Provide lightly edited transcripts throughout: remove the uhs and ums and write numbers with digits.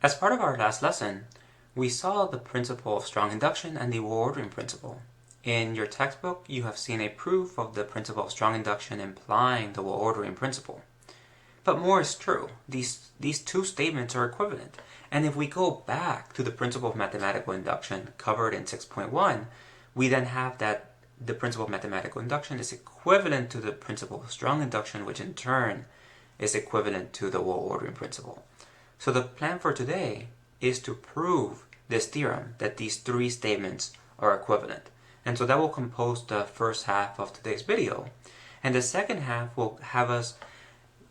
As part of our last lesson, we saw the principle of strong induction and the ordering principle. In your textbook, you have seen a proof of the principle of strong induction implying the ordering principle. But more is true. These two statements are equivalent. And if we go back to the principle of mathematical induction covered in 6.1, we then have that the principle of mathematical induction is equivalent to the principle of strong induction, which in turn is equivalent to the ordering principle. So the plan for today is to prove this theorem that these three statements are equivalent. And so that will compose the first half of today's video. And the second half will have us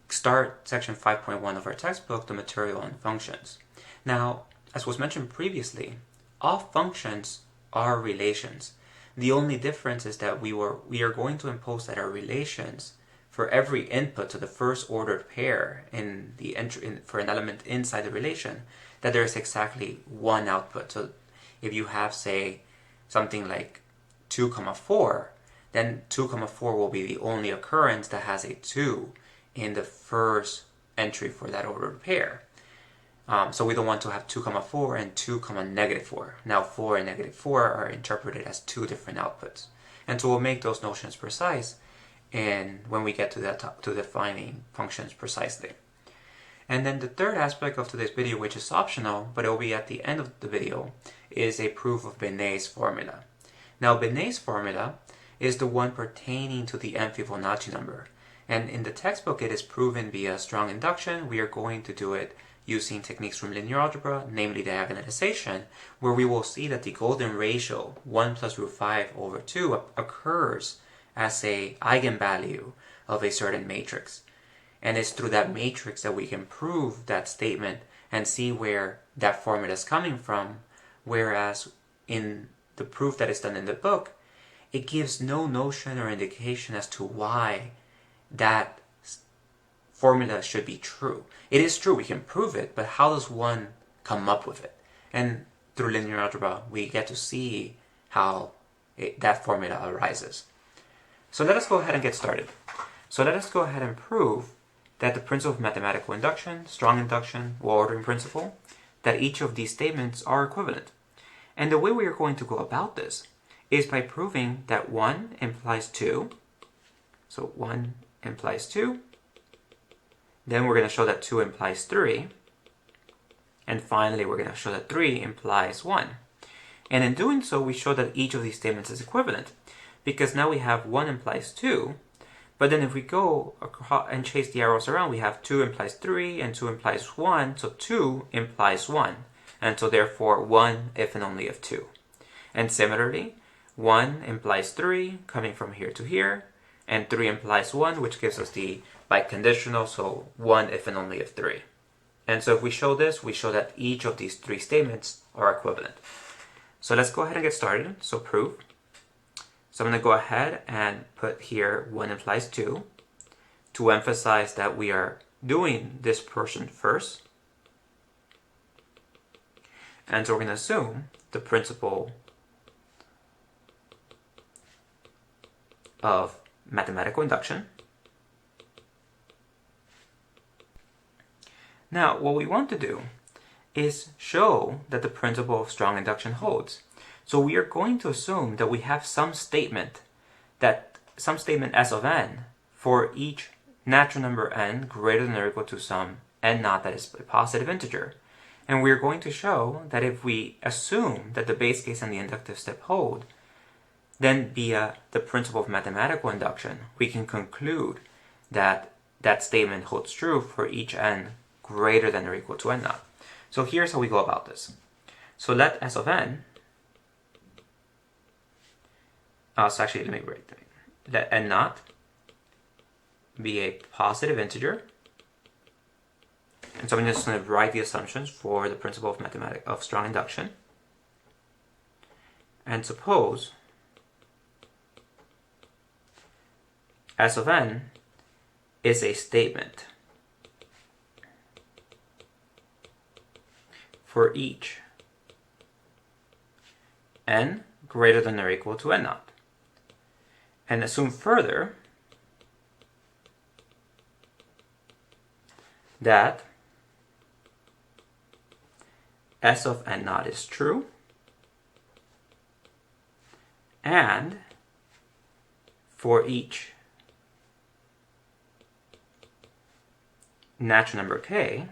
start section 5.1 of our textbook, the material on functions. Now, as was mentioned previously, all functions are relations. The only difference is that we are going to impose that our relations for every input to the first ordered pair in the for an element inside the relation, that there is exactly one output. So if you have, say, something like 2, 4, then 2, 4 will be the only occurrence that has a 2 in the first entry for that ordered pair. So we don't want to have 2, 4 and 2, -4. Now 4 and -4 are interpreted as two different outputs. And so we'll make those notions precise and when we get to defining functions precisely. And then the third aspect of today's video, which is optional, but it will be at the end of the video, is a proof of Benay's formula. Now Benay's formula is the one pertaining to the n-Fibonacci number. And in the textbook it is proven via strong induction. We are going to do it using techniques from linear algebra, namely diagonalization, where we will see that the golden ratio, 1 plus root 5 over 2, occurs as a eigenvalue of a certain matrix. And it's through that matrix that we can prove that statement and see where that formula is coming from, whereas in the proof that is done in the book, it gives no notion or indication as to why that formula should be true. It is true, we can prove it, but how does one come up with it? And through linear algebra, we get to see how that formula arises. So let us go ahead and get started. So let us go ahead and prove that the principle of mathematical induction, strong induction, or ordering principle, that each of these statements are equivalent. And the way we are going to go about this is by proving that 1 implies 2. So 1 implies 2. Then we're going to show that 2 implies 3. And finally, we're going to show that 3 implies 1. And in doing so, we show that each of these statements is equivalent. Because now we have 1 implies 2. But then if we go and chase the arrows around, we have 2 implies 3 and 2 implies 1. So 2 implies 1. And so therefore 1 if and only if 2. And similarly, 1 implies 3 coming from here to here. And 3 implies 1, which gives us the biconditional, so 1 if and only if 3. And so if we show this, we show that each of these three statements are equivalent. So let's go ahead and get started. So prove. So I'm going to go ahead and put here 1 implies 2 to emphasize that we are doing this portion first. And so we're going to assume the principle of mathematical induction. Now, what we want to do is show that the principle of strong induction holds. So we are going to assume that we have some statement S of n for each natural number n greater than or equal to some n naught that is a positive integer. And we are going to show that if we assume that the base case and the inductive step hold, then via the principle of mathematical induction, we can conclude that that statement holds true for each n greater than or equal to n naught. So here's how we go about this. So let S of n, so actually let me break that. Let n naught be a positive integer. And so I'm just going to write the assumptions for the principle of strong induction. And suppose S of n is a statement for each n greater than or equal to n naught. And assume further that S of n naught is true, and for each natural number k,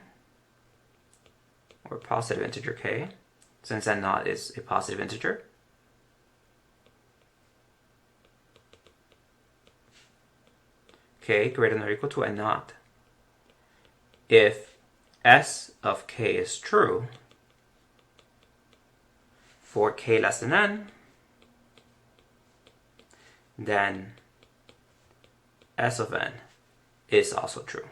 or positive integer k, since n naught is a positive integer, k greater than or equal to n naught. If S of k is true for k less than n, then S of n is also true.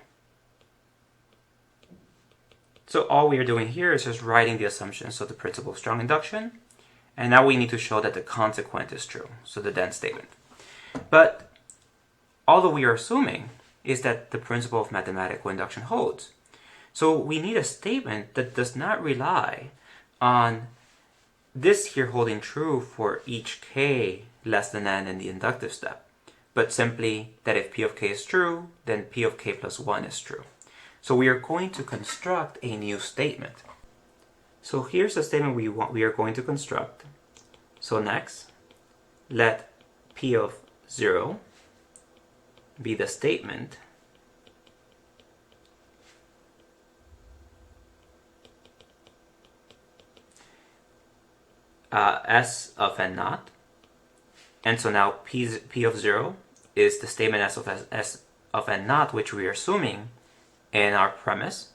So all we are doing here is just writing the assumptions of the principle of strong induction, and now we need to show that the consequent is true, so the then statement. But all that we are assuming is that the principle of mathematical induction holds. So we need a statement that does not rely on this here holding true for each k less than n in the inductive step, but simply that if p of k is true, then p of k plus 1 is true. So we are going to construct a new statement. So here's the statement we are going to construct. So next, let p of 0 be the statement S of n naught. And so now p of 0 is the statement S of n naught, which we are assuming in our premise.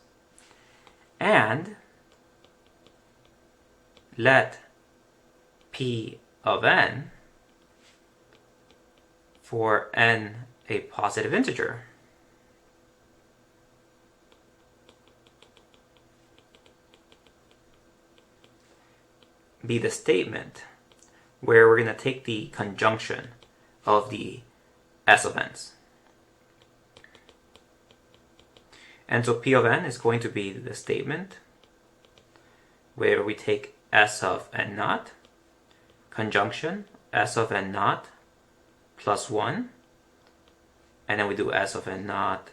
And let p of n, for n a positive integer, be the statement where we're going to take the conjunction of the S of n's. And so p of n is going to be the statement where we take S of n naught, conjunction S of n naught plus 1, and then we do S of n naught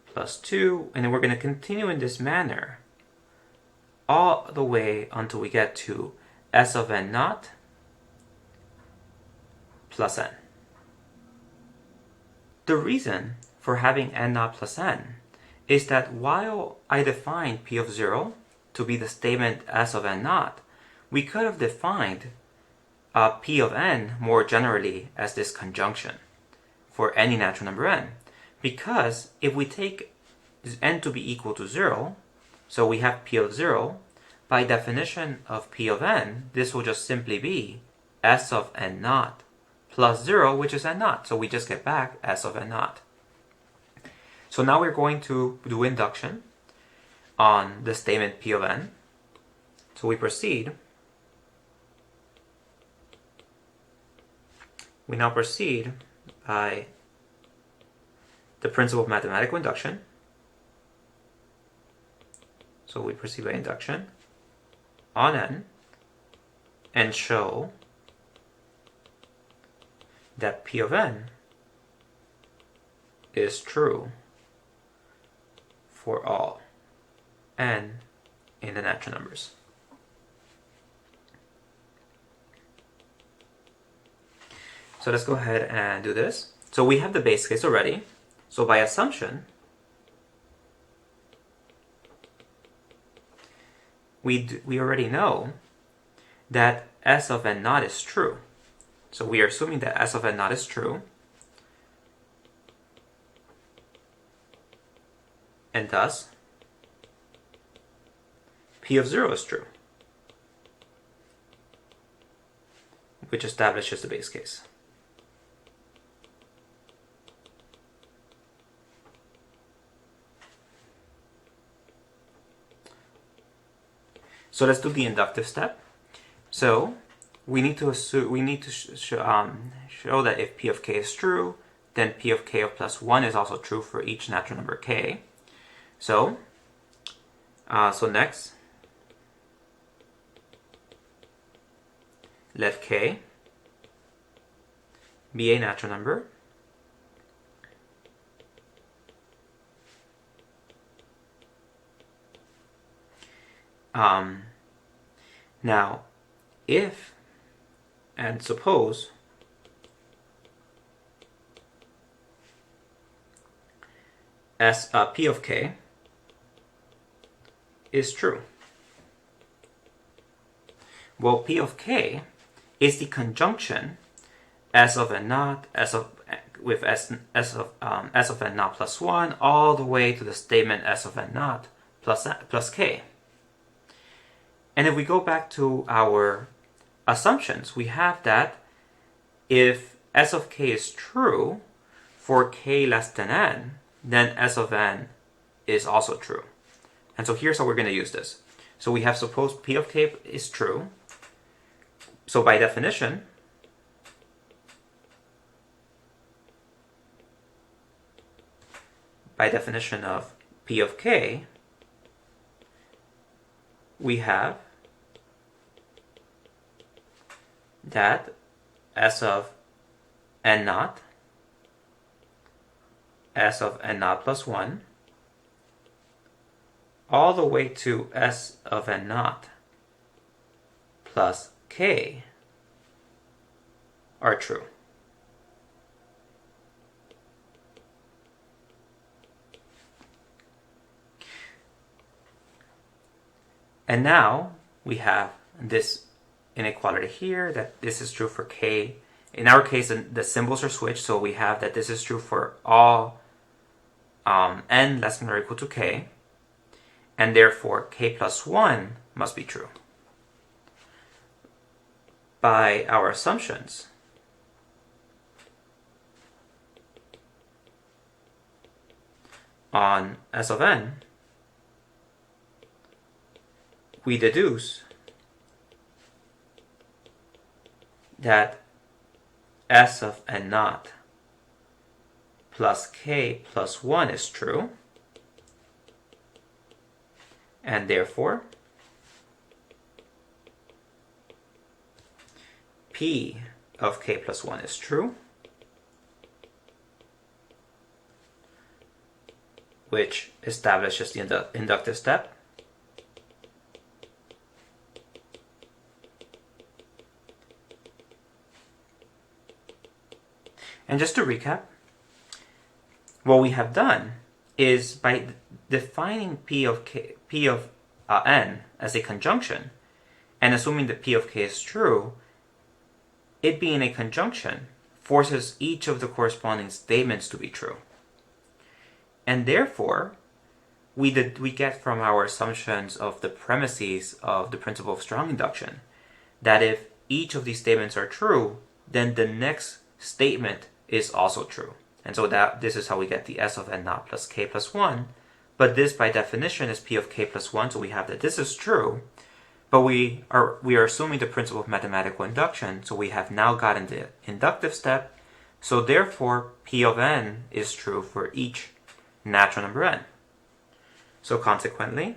plus 2, and then we're going to continue in this manner all the way until we get to S of n naught plus n. The reason for having n naught plus n is that while I defined p of 0 to be the statement S of n naught, we could have defined p of n more generally as this conjunction for any natural number n. Because if we take n to be equal to 0, so we have p of 0, by definition of p of n, this will just simply be S of n naught plus 0, which is n naught. So we just get back S of n naught. So now we're going to do induction on the statement p of n. So we proceed. We now proceed by the principle of mathematical induction. So we proceed by induction on n and show that p of n is true for all n in the natural numbers. So let's go ahead and do this. So we have the base case already. So by assumption, we already know that S of n naught is true. So we are assuming that S of n naught is true. And thus, p of 0 is true, which establishes the base case. So let's do the inductive step. So we need to show that if p of k is true, then p of k of plus 1 is also true for each natural number k. So next, let k be a natural number Now, if and suppose P of k is true. Well, P of k is the conjunction S of n naught, with S of n naught plus 1, all the way to the statement S of n naught plus k. And if we go back to our assumptions, we have that if S of k is true for k less than n, then S of n is also true. And so here's how we're going to use this. So we have suppose P of k is true. So by definition, of P of k, we have that S of n naught, S of n naught plus 1, all the way to S of n naught plus k are true. And now we have this inequality here, that this is true for k. In our case, the symbols are switched, so we have that this is true for all n less than or equal to k, and therefore k plus 1 must be true. By our assumptions, on S of n, we deduce that S of n naught plus k plus 1 is true, and therefore P of k plus 1 is true, which establishes the inductive step. And just to recap, what we have done is by defining P of n as a conjunction, and assuming that P of k is true, it being a conjunction forces each of the corresponding statements to be true. And therefore, we get from our assumptions of the premises of the principle of strong induction that if each of these statements are true, then the next statement is also true. And so this is how we get the S of n naught plus k plus 1. But this by definition is P of k plus 1, so we have that this is true. But we are assuming the principle of mathematical induction, so we have now gotten the inductive step. So therefore, P of n is true for each natural number n. So consequently,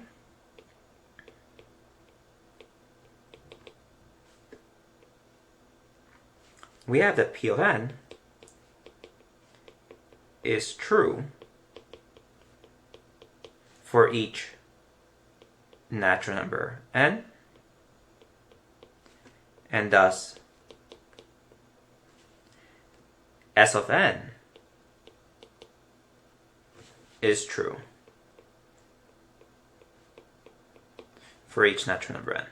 we have that P of n is true for each natural number n, and thus S of n is true for each natural number n,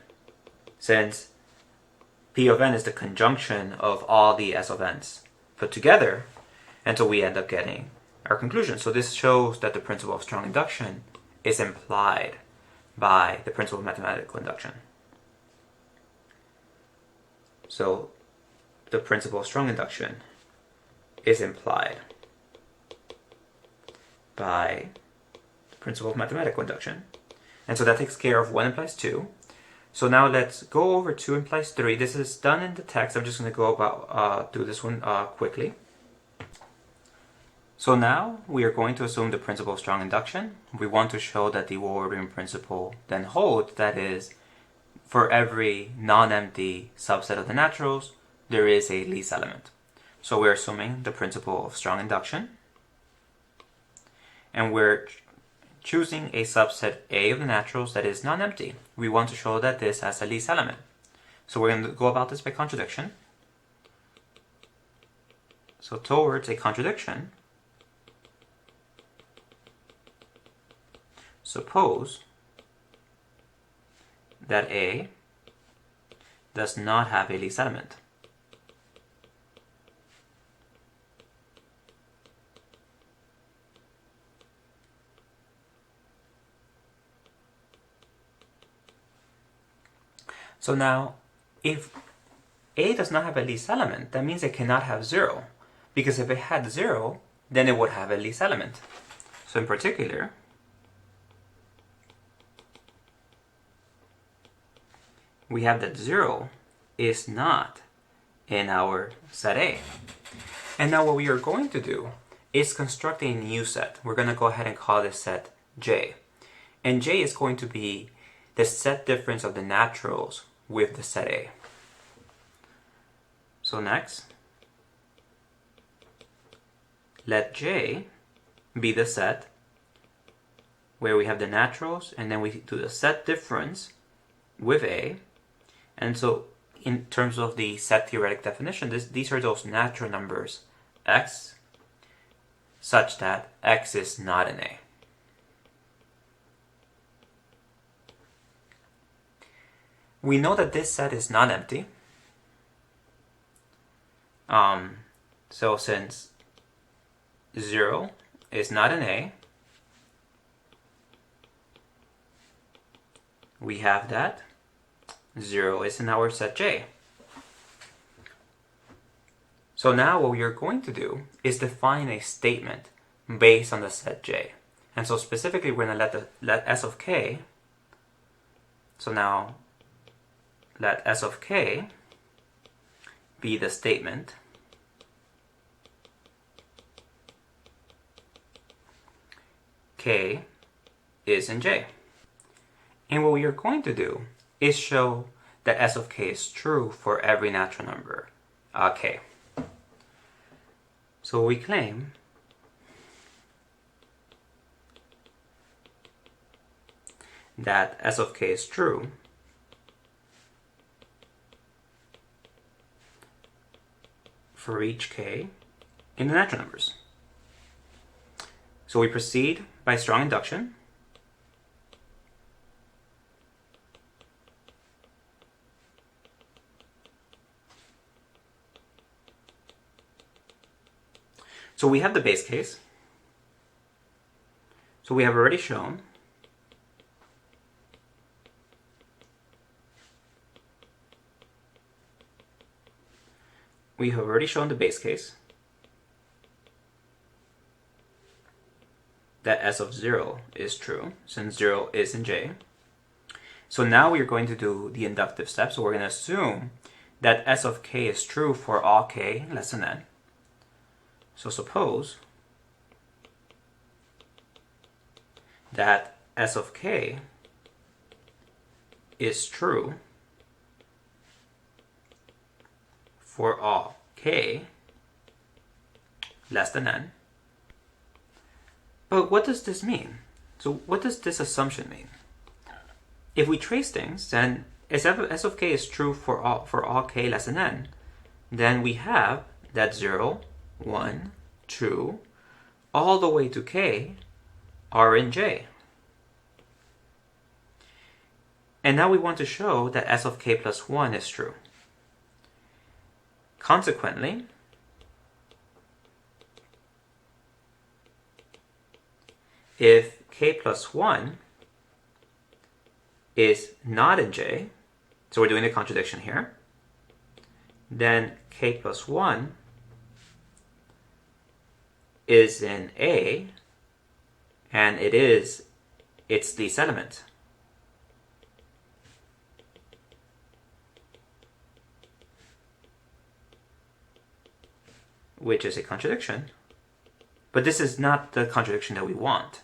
since P of n is the conjunction of all the S of n's put together, and so we end up getting our conclusion. So this shows that the principle of strong induction is implied by the principle of mathematical induction. So the principle of strong induction is implied by the principle of mathematical induction. And so that takes care of 1 implies 2. So now let's go over 2 implies 3. This is done in the text. I'm just going to go through this one quickly. So now we are going to assume the principle of strong induction. We want to show that the ordering principle then holds, that is, for every non-empty subset of the naturals, there is a least element. So we're assuming the principle of strong induction, and we're choosing a subset A of the naturals that is non-empty. We want to show that this has a least element. So we're going to go about this by contradiction. So towards a contradiction, suppose that A does not have a least element. So now, if A does not have a least element, that means it cannot have 0. Because if it had 0, then it would have a least element. So in particular, we have that 0 is not in our set A. And now what we are going to do is construct a new set. We're going to go ahead and call this set J. And J is going to be the set difference of the naturals with the set A. So next, let J be the set where we have the naturals and then we do the set difference with A. And so in terms of the set theoretic definition, these are those natural numbers x such that x is not in A. We know that this set is not empty. So since 0 is not in A, we have that 0 is in our set J. So now what we are going to do is define a statement based on the set J. And so specifically we're going to let S of k, so now let S of k be the statement k is in J. And what we are going to do is show that S of k is true for every natural number k. So we claim that S of k is true for each k in the natural numbers. So we proceed by strong induction. So we have the base case. So we have already shown the base case that S of 0 is true, since 0 is in J. So now we are going to do the inductive step. So we're going to assume that S of k is true for all k less than n. So suppose that S of k is true for all k less than n. But what does this mean? So what does this assumption mean? If we trace things, then if S of k is true for all k less than n, then we have that 0, 1, 2, all the way to k are in J. And now we want to show that S of k plus 1 is true. Consequently, if k plus 1 is not in J, so we're doing a contradiction here, then k plus 1 is in A, and it's least element. Which is a contradiction. But this is not the contradiction that we want,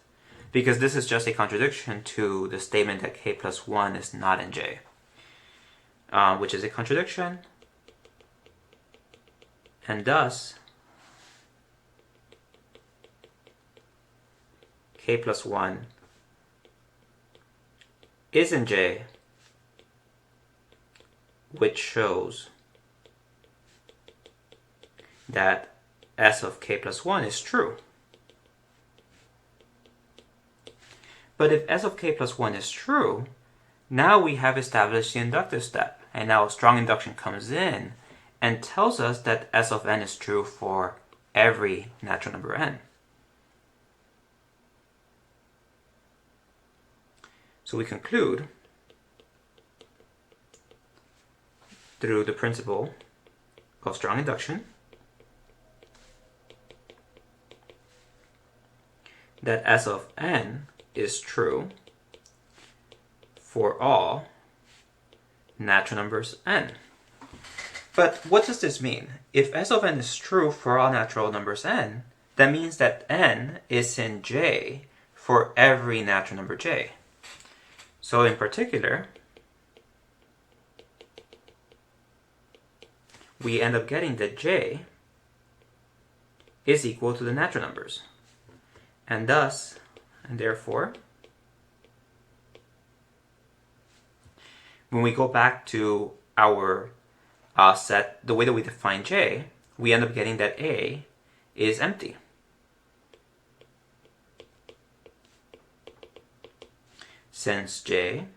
because this is just a contradiction to the statement that k plus 1 is not in J, which is a contradiction, and thus k plus 1 is in J, which shows that S of k plus 1 is true. But if S of k plus 1 is true, now we have established the inductive step, and now strong induction comes in and tells us that S of n is true for every natural number n. So we conclude through the principle of strong induction that S of n is true for all natural numbers n. But what does this mean? If S of n is true for all natural numbers n, that means that n is in J for every natural number j. So in particular, we end up getting that j is equal to the natural numbers. And thus, and therefore, when we go back to our set, the way that we define j, we end up getting that A is empty. Since j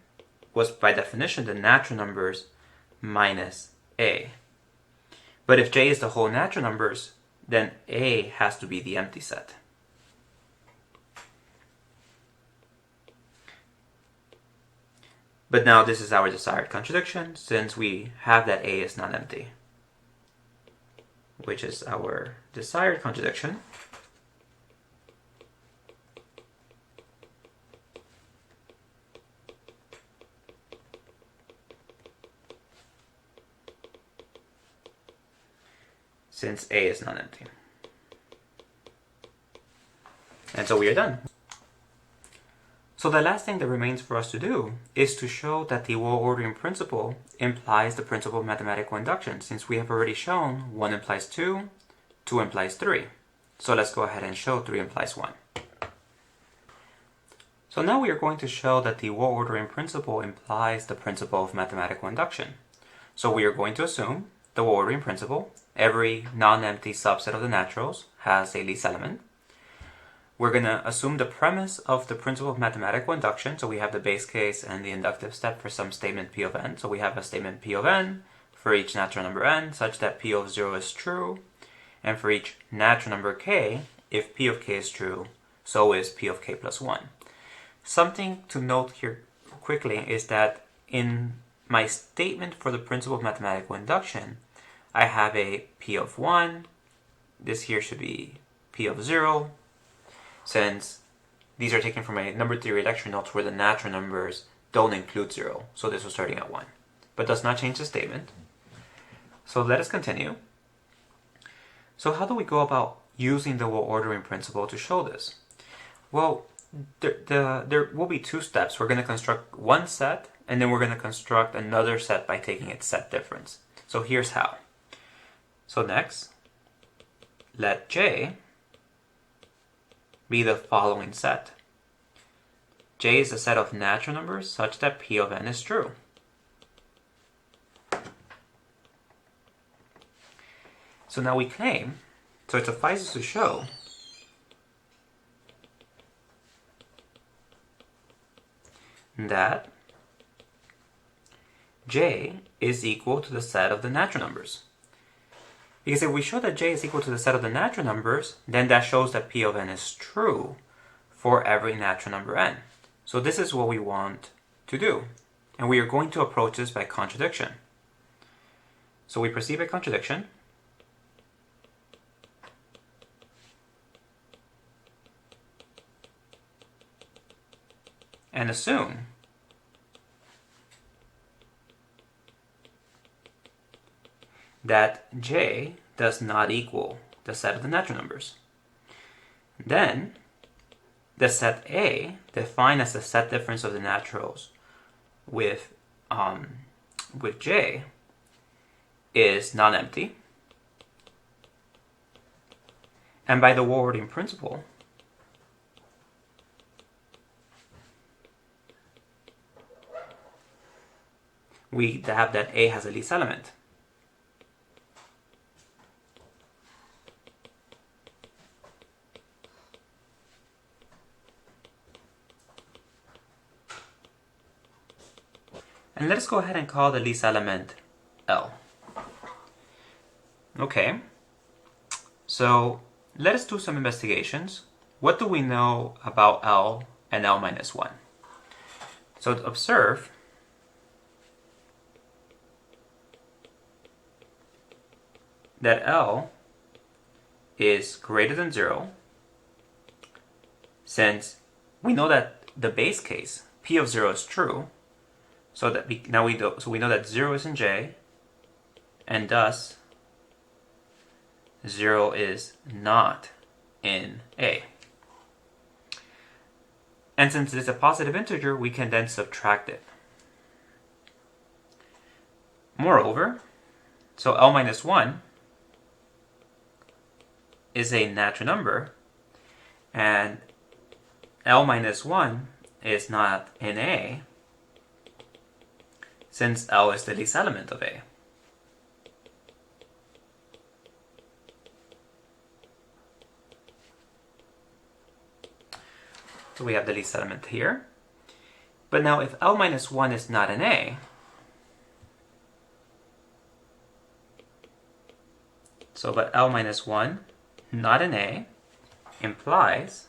was by definition the natural numbers minus A. But if j is the whole natural numbers, then A has to be the empty set. But now this is our desired contradiction, since we have that A is not empty, which is our desired contradiction. Since A is not empty. And so we are done. So the last thing that remains for us to do is to show that the well-ordering principle implies the principle of mathematical induction, since we have already shown 1 implies 2, 2 implies 3. So let's go ahead and show 3 implies 1. So now we are going to show that the well-ordering principle implies the principle of mathematical induction. So we are going to assume the well-ordering principle. Every non-empty subset of the naturals has a least element. We're going to assume the premise of the principle of mathematical induction. So we have the base case and the inductive step for some statement P of n. So we have a statement P of n for each natural number n such that P of 0 is true. And for each natural number k, if P of k is true, so is P of k plus 1. Something to note here quickly is that in my statement for the principle of mathematical induction, I have a P of 1. This here should be P of 0. Since these are taken from a number theory lecture notes where the natural numbers don't include 0. So this was starting at 1. But does not change the statement. So let us continue. So how do we go about using the well-ordering principle to show this? Well, there will be 2 steps. We're going to construct one set, and then we're going to construct another set by taking its set difference. So here's how. So next, let J be the following set. J is a set of natural numbers such that P of n is true. So now we claim, so it suffices to show that J is equal to the set of the natural numbers. Because if we show that J is equal to the set of the natural numbers, then that shows that P of n is true for every natural number n. So this is what we want to do. And we are going to approach this by contradiction. So we proceed by contradiction. And assume that J does not equal the set of the natural numbers. Then, the set A, defined as the set difference of the naturals with J, is non-empty. And by the well-ordering principle, we have that A has a least element. And let us go ahead and call the least element L. Okay, so let us do some investigations. What do we know about L and L minus 1? So observe that L is greater than 0, since we know that the base case, P of 0 is true, so that we know that 0 is in J, and thus 0 is not in A. And since it's a positive integer, we can then subtract it. Moreover, so L minus 1 is a natural number, and L minus 1 is not in A, since L is the least element of A. So we have the least element here. But now if L minus 1 is not in A, but L minus 1 not in A implies,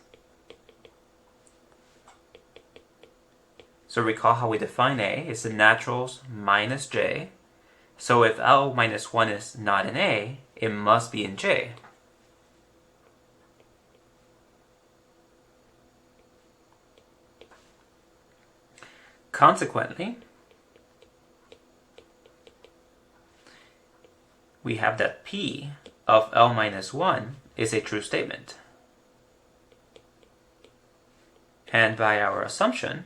so recall how we define A, it's the naturals minus J. So if L minus 1 is not in A, it must be in J. Consequently, we have that P of L minus 1 is a true statement. And by our assumption,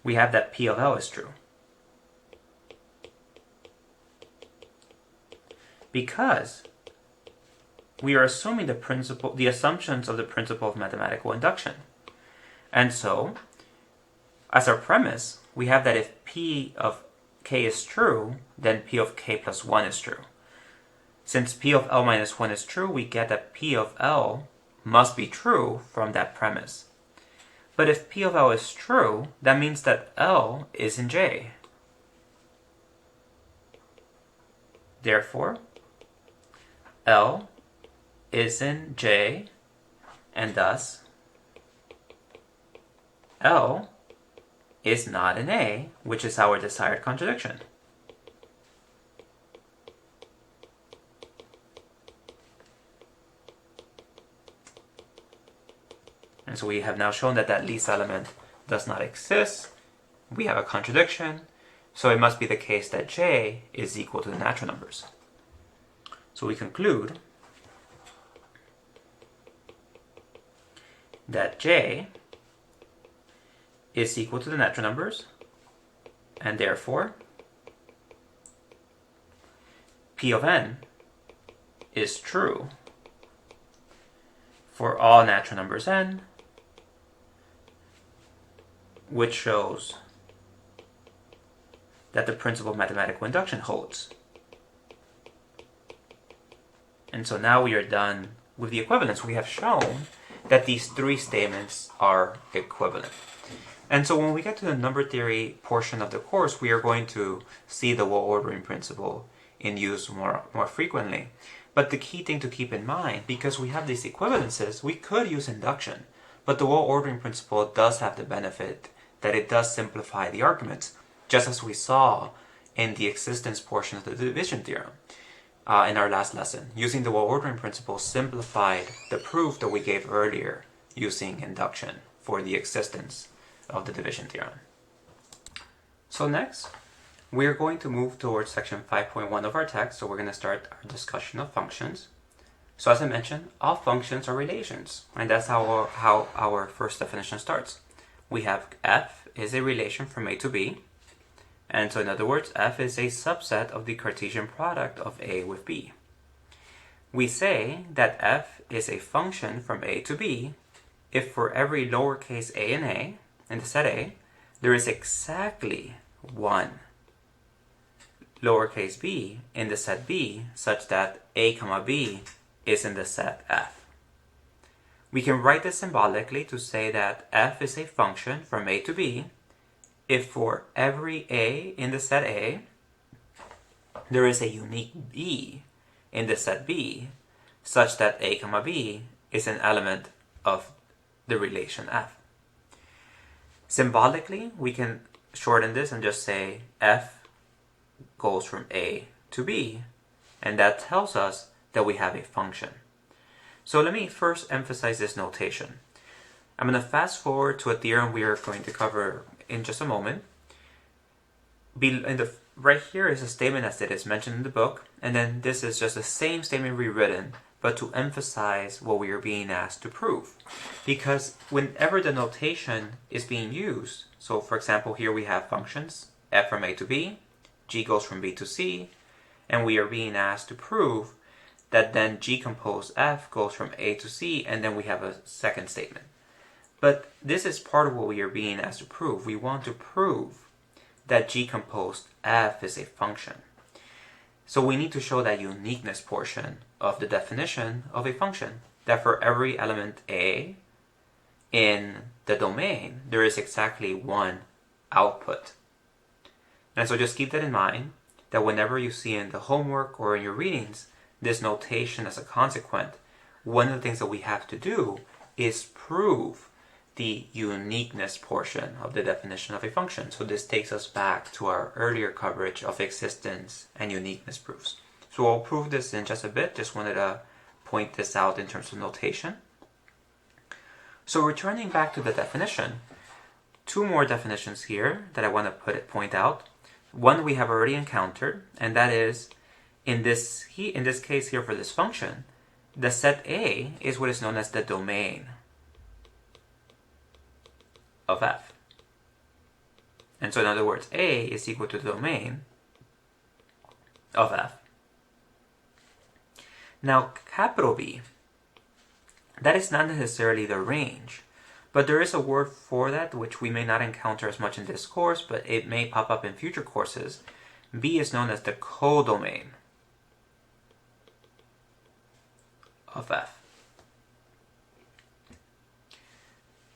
we have that P of L is true. Because we are assuming the assumptions of the principle of mathematical induction. And so, as our premise, we have that if P of K is true, then P of K plus 1 is true. Since P of L minus 1 is true, we get that P of L must be true from that premise. But if P of L is true, that means that L is in J. Therefore, L is in J, and thus L is not in A, which is our desired contradiction. And so we have now shown that that least element does not exist. We have a contradiction, so it must be the case that J is equal to the natural numbers. So we conclude that J is equal to the natural numbers, and therefore P of N is true for all natural numbers N, which shows that the principle of mathematical induction holds. And so now we are done with the equivalence. We have shown that these three statements are equivalent. And so when we get to the number theory portion of the course, we are going to see the well ordering principle in use more frequently. But the key thing to keep in mind, because we have these equivalences, we could use induction, but the well ordering principle does have the benefit that it does simplify the arguments, just as we saw in the existence portion of the division theorem in our last lesson. Using the well ordering principle simplified the proof that we gave earlier using induction for the existence of the division theorem. So next, we are going to move towards section 5.1 of our text, so we're going to start our discussion of functions. So as I mentioned, all functions are relations, and that's how our first definition starts. We have f is a relation from A to B, and so in other words, f is a subset of the Cartesian product of A with B. We say that f is a function from A to B if for every lowercase a and a in the set A, there is exactly one lowercase b in the set B such that a comma b is in the set F. We can write this symbolically to say that f is a function from a to b if for every a in the set A, there is a unique b in the set B such that a comma b is an element of the relation F. Symbolically, we can shorten this and just say f goes from a to b, and that tells us that we have a function. So let me first emphasize this notation. I'm going to fast forward to a theorem we are going to cover in just a moment. Right here is a statement as it is mentioned in the book, and then this is just the same statement rewritten, but to emphasize what we are being asked to prove. Because whenever the notation is being used, so for example here we have functions, f from a to b, g goes from b to c, and we are being asked to prove that then g composed f goes from a to c, and then we have a second statement. But this is part of what we are being asked to prove. We want to prove that g composed f is a function. So we need to show that uniqueness portion of the definition of a function, that for every element a in the domain, there is exactly one output. And so just keep that in mind, that whenever you see in the homework or in your readings this notation as a consequent, one of the things that we have to do is prove the uniqueness portion of the definition of a function. So this takes us back to our earlier coverage of existence and uniqueness proofs. So I'll prove this in just a bit. Just wanted to point this out in terms of notation. So returning back to the definition, two more definitions here that I want to point out. One we have already encountered, and that is in this case here for this function, the set A is what is known as the domain of f. And so in other words, A is equal to the domain of f. Now capital B, that is not necessarily the range, but there is a word for that which we may not encounter as much in this course, but it may pop up in future courses. B is known as the codomain of f.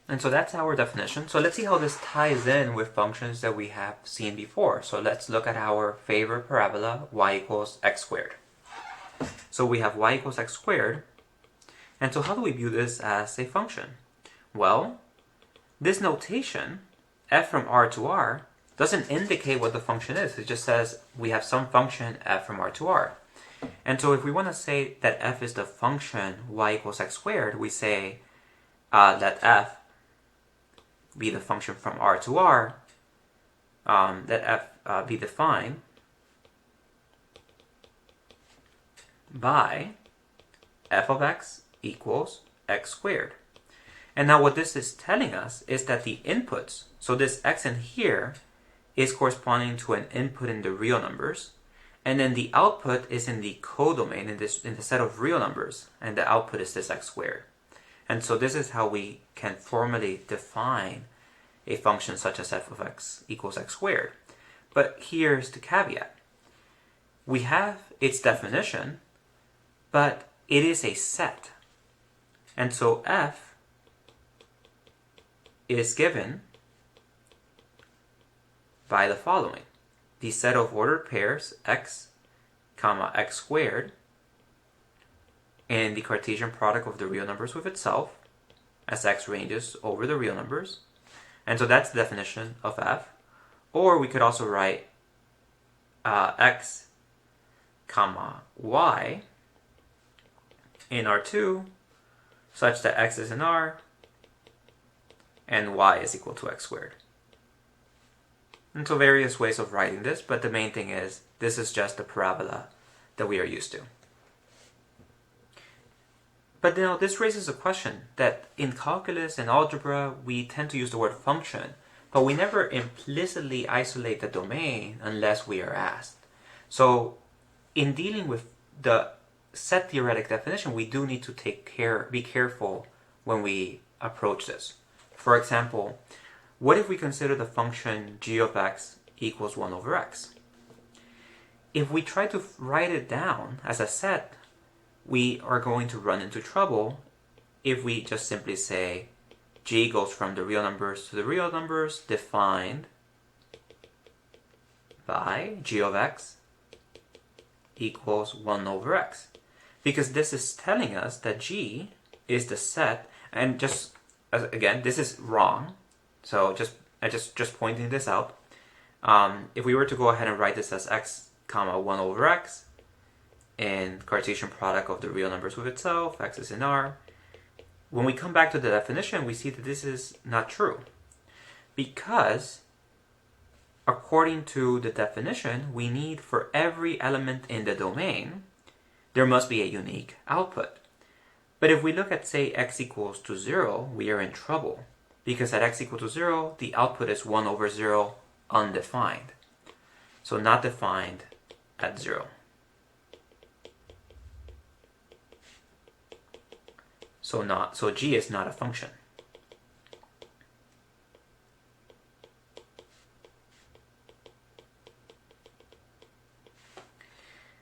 And so that's our definition. So let's see how this ties in with functions that we have seen before. So let's look at our favorite parabola, y equals x squared. So we have y equals x squared. And so how do we view this as a function? Well, this notation, f from r to r, doesn't indicate what the function is. It just says we have some function f from r to r. And so if we want to say that f is the function y equals x squared, we say that f be the function from r to r, that f be defined by f of x equals x squared. And now what this is telling us is that the inputs, so this x in here is corresponding to an input in the real numbers, and then the output is in the codomain, in the set of real numbers, and the output is this x squared. And so this is how we can formally define a function such as f of x equals x squared. But here's the caveat. We have its definition, but it is a set. And so f is given by the following. The set of ordered pairs x comma x squared and the Cartesian product of the real numbers with itself as x ranges over the real numbers. And so that's the definition of f. Or we could also write x comma y in R2 such that x is in R and y is equal to x squared. And so various ways of writing this, but the main thing is this is just the parabola that we are used to. But now this raises a question that in calculus and algebra we tend to use the word function, but we never implicitly isolate the domain unless we are asked. So in dealing with the set theoretic definition, we do need to be careful when we approach this. For example, what if we consider the function g of x equals 1 over x? If we try to write it down as a set, we are going to run into trouble if we just simply say g goes from the real numbers to the real numbers defined by g of x equals 1 over x. Because this is telling us that g is the set, and just, again, this is wrong. So just pointing this out. If we were to go ahead and write this as x comma 1 over x, and Cartesian product of the real numbers with itself, x is in R. When we come back to the definition, we see that this is not true. Because, according to the definition, we need for every element in the domain, there must be a unique output. But if we look at, say, x equals to 0, we are in trouble. Because at x equals to 0, the output is 1 over 0 undefined. So not defined at 0. So g is not a function.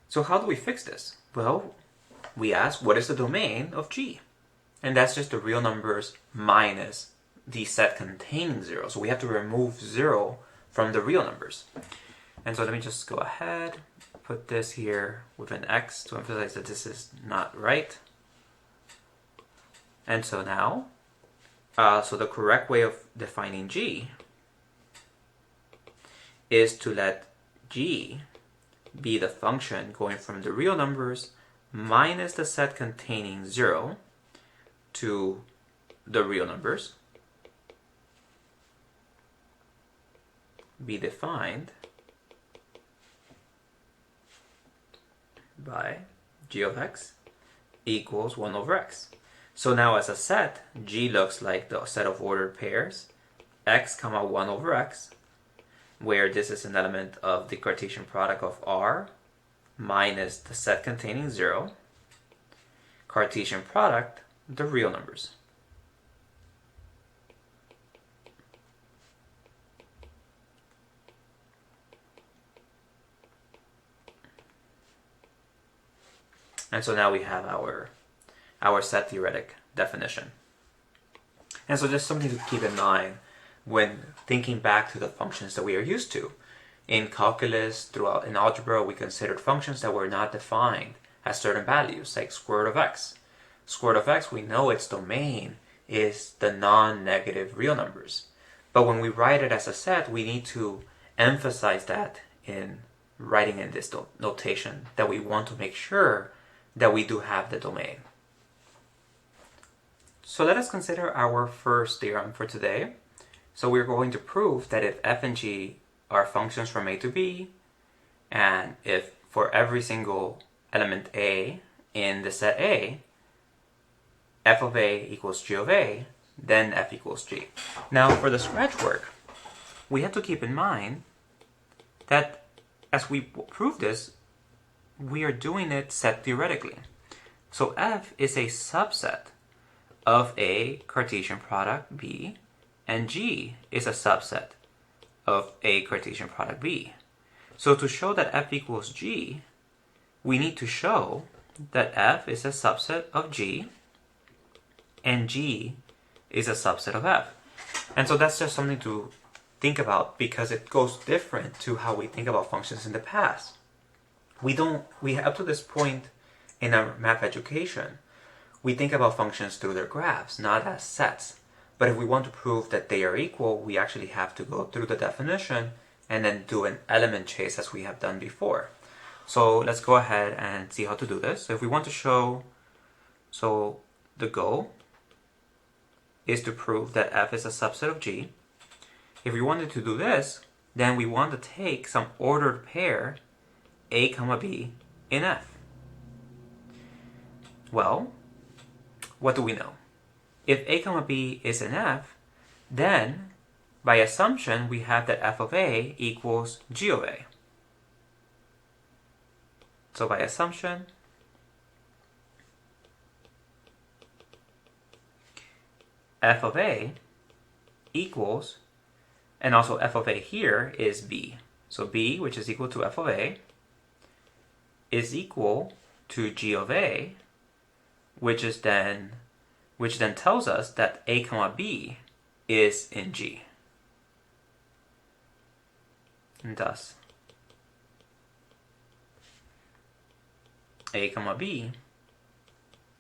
So how do we fix this? Well, we ask, what is the domain of g? And that's just the real numbers minus the set containing 0. So we have to remove 0 from the real numbers. And so let me just go ahead, put this here with an x to emphasize that this is not right. And so now, so the correct way of defining g is to let g be the function going from the real numbers minus the set containing 0 to the real numbers be defined by g of x equals 1 over x. So now as a set, g looks like the set of ordered pairs x comma 1 over x, where this is an element of the Cartesian product of R minus the set containing 0, Cartesian product, the real numbers. And so now we have our set theoretic definition. And so just something to keep in mind when thinking back to the functions that we are used to. In calculus, in algebra, we considered functions that were not defined as certain values, like square root of x. Square root of x, we know its domain is the non-negative real numbers. But when we write it as a set, we need to emphasize that in writing in this notation, that we want to make sure that we do have the domain. So let us consider our first theorem for today. So we're going to prove that if f and g are functions from a to b, and if for every single element a in the set A, f of a equals g of a, then f equals g. Now for the scratch work, we have to keep in mind that as we prove this, we are doing it set theoretically. So f is a subset of a Cartesian product B, and g is a subset of a Cartesian product B. So to show that f equals g, we need to show that f is a subset of g, and g is a subset of f. And so that's just something to think about, because it goes different to how we think about functions in the past. We up to this point in our math education, we think about functions through their graphs, not as sets. But if we want to prove that they are equal, we actually have to go through the definition and then do an element chase as we have done before. So let's go ahead and see how to do this. So if we want to show, so the goal is to prove that f is a subset of g. If we wanted to do this, then we want to take some ordered pair a comma b in f. Well, what do we know? If a comma b is in f, then by assumption we have that f of a equals g of a. So by assumption, f of a equals, and also f of a here is b. So b, which is equal to f of a, is equal to g of a, which then tells us that a comma b is in G. And thus, a comma b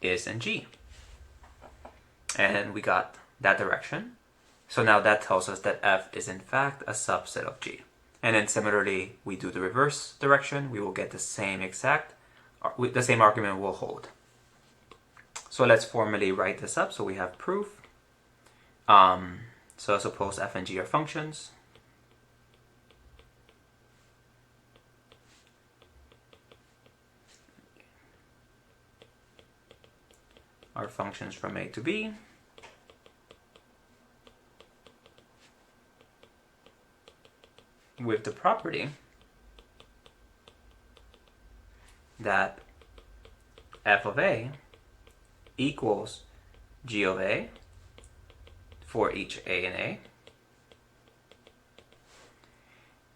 is in G. And we got that direction. So now that tells us that f is in fact a subset of G. And then similarly, we do the reverse direction, we will get the same argument will hold. So let's formally write this up. So we have proof. So suppose f and g are functions. Are functions from a to b. With the property that f of a equals g of a for each a and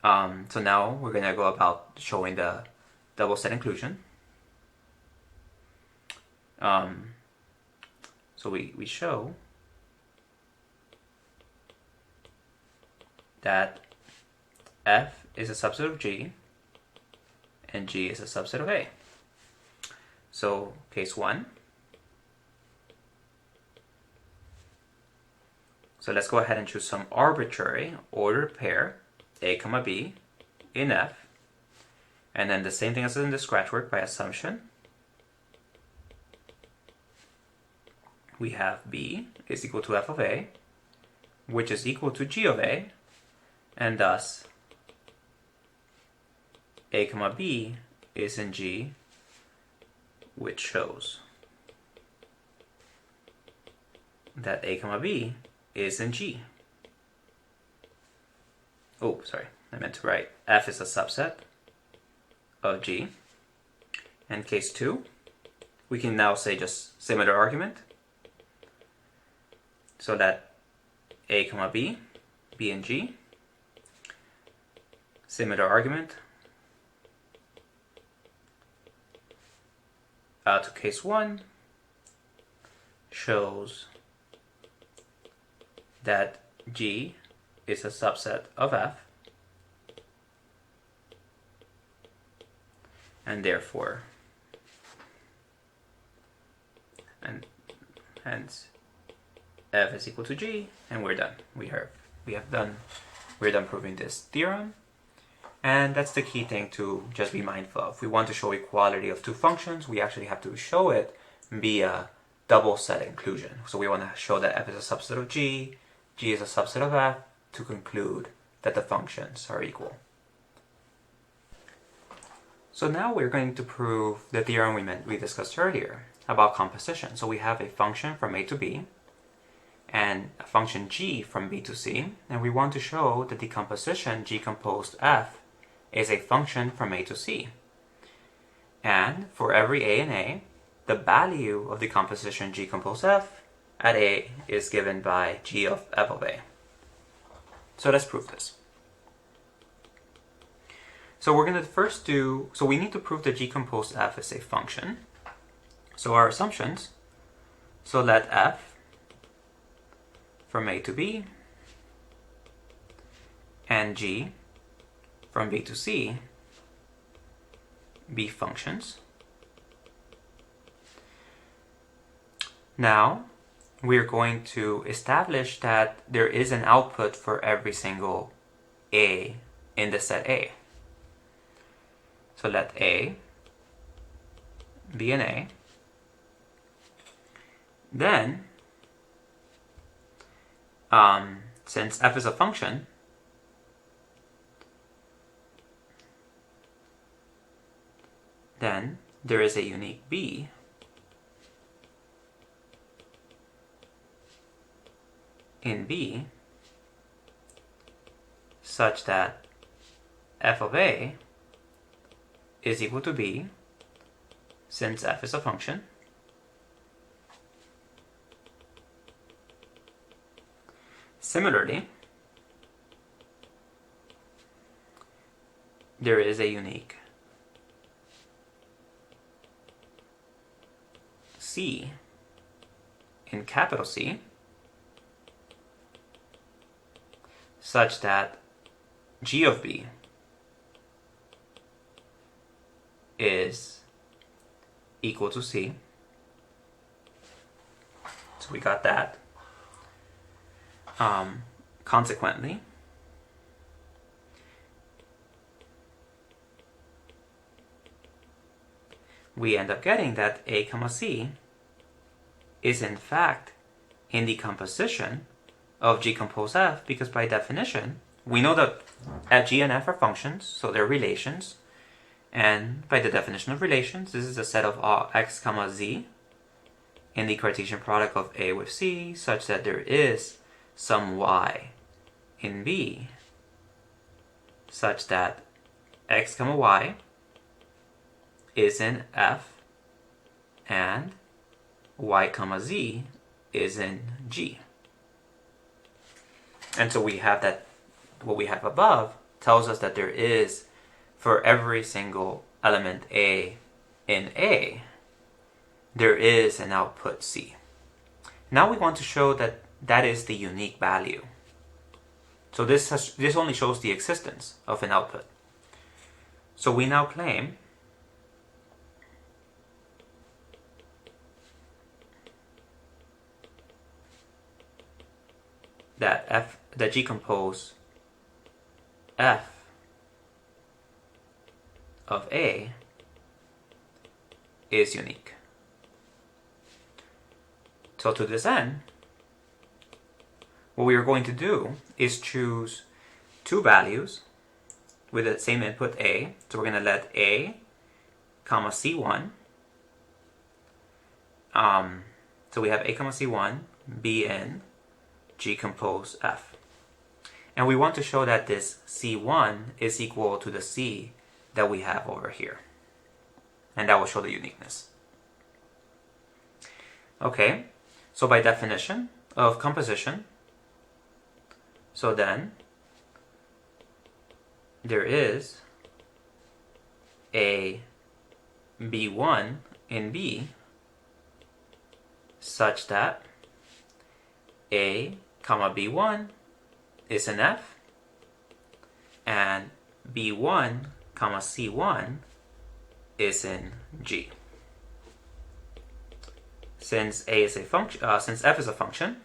a. So now we're going to go about showing the double set inclusion. So we show that f is a subset of G and G is a subset of A. So case 1. So let's go ahead and choose some arbitrary ordered pair a comma b in F, and then the same thing as in the scratch work by assumption. We have b is equal to f of a, which is equal to g of a, and thus a comma b is in G, which shows that a comma b is in G. Oh, sorry, I meant to write F is a subset of G. And case 2, we can now say just similar argument. So that a comma b in G, similar argument. To case 1 shows that G is a subset of F, and therefore, and hence F is equal to G, and we're done. We're done proving this theorem. And that's the key thing to just be mindful of. If we want to show equality of two functions, we actually have to show it via double set inclusion. So we want to show that f is a subset of G, G is a subset of f, to conclude that the functions are equal. So now we're going to prove the theorem we discussed earlier about composition. So we have a function from a to b, and a function g from b to c, and we want to show that the composition g composed f is a function from a to c. And for every a and a, the value of the composition g composed f at a is given by g of f of a. So let's prove this. So we're going to we need to prove that g composed f is a function. So our assumptions, so let f from a to b and g from b to c be functions. Now we're going to establish that there is an output for every single a in the set A. So let A be an A. Then, since f is a function, then there is a unique b in B such that f of a is equal to b, since f is a function, Similarly, there is a unique C in capital C such that G of B is equal to C. So we got that. Consequently, we end up getting that A comma C is in fact in the composition of G compose F, because by definition, we know that G and F are functions, so they're relations. And by the definition of relations, this is a set of all x comma z in the Cartesian product of A with C, such that there is some y in B, such that x comma y is in F and y comma z is in G. And so we have that, what we have above tells us that there is, for every single element A in A, there is an output C. Now we want to show that that is the unique value. So this only shows the existence of an output. So we now claim that G compose F of A is unique. So to this end, what we are going to do is choose two values with the same input A. So we're going to let A comma C1. So we have A comma C1 be in G compose F. And we want to show that this C1 is equal to the C that we have over here. And that will show the uniqueness. Okay, so by definition of composition, so then there is a B1 in B such that A comma B1 is in F and B1 comma C1 is in G. Since A is a function, since F is a function,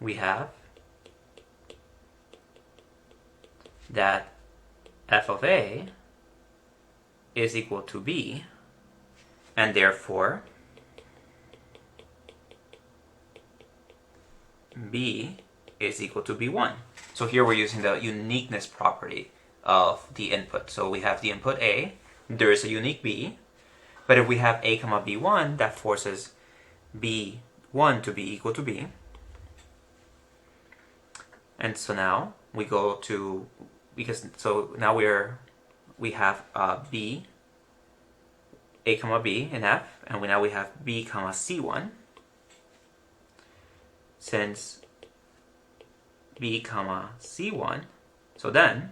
we have that F of A is equal to B, and therefore B is equal to B1. So here we're using the uniqueness property of the input. So we have the input A, there is a unique B, but if we have A comma B1, that forces B1 to be equal to B. And so now we go to, so now we have B, A comma B in F, and now we have B comma C1. Since B comma C1, so then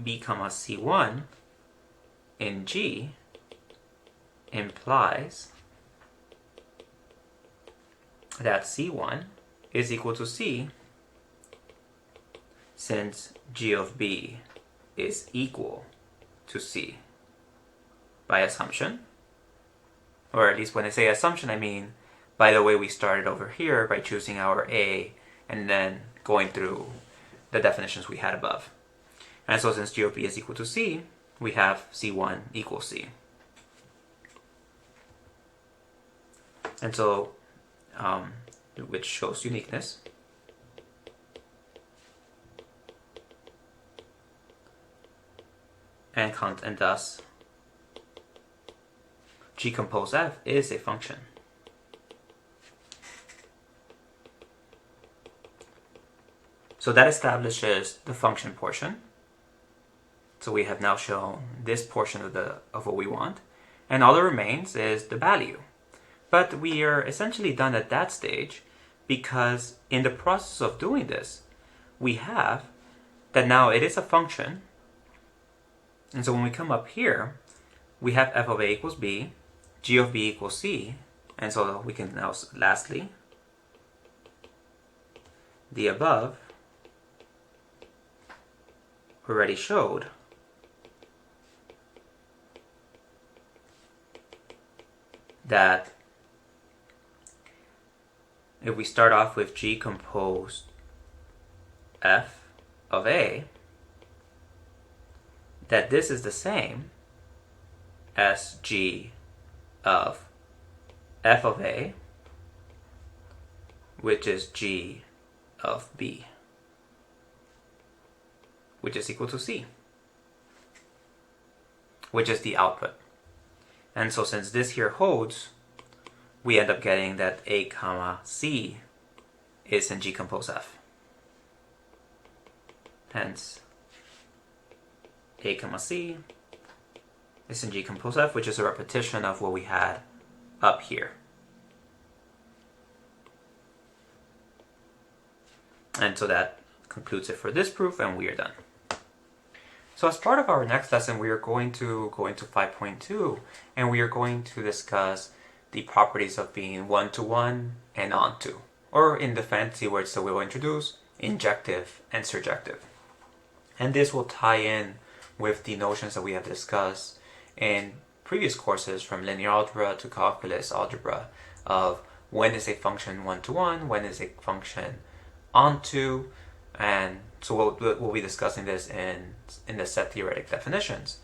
B comma C1 in G implies that C1 is equal to C, since G of B is equal to C by assumption. Or at least when I say assumption, I mean by the way we started over here by choosing our A and then going through the definitions we had above. And so since G of B is equal to C, we have C1 equals C. And so, which shows uniqueness. And thus, G compose F is a function. So that establishes the function portion. So we have now shown this portion of what we want, and all that remains is the value. But we are essentially done at that stage, because in the process of doing this, we have that now it is a function. And so when we come up here, we have f of a equals b, g of b equals c, and so we can now, lastly, the above we already showed that if we start off with g composed f of a, that this is the same as g of f of a, which is g of b, which is equal to c, which is the output. And so since this here holds, we end up getting that a comma c is in g compose f. Hence, a comma c is in g compose f, which is a repetition of what we had up here. And so that concludes it for this proof, and we are done. So as part of our next lesson, we are going to go into 5.2, and we are going to discuss the properties of being one-to-one and onto, or in the fancy words that we will introduce, injective and surjective. And this will tie in with the notions that we have discussed in previous courses, from linear algebra to calculus algebra, of when is a function one-to-one, when is a function onto, and so we'll be discussing this in the set theoretic definitions.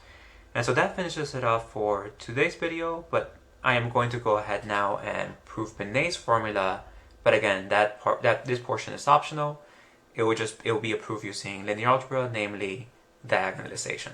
And so that finishes it off for today's video, but I am going to go ahead now and prove Benay's formula, but again, this portion is optional. It will be a proof using linear algebra, namely diagonalization.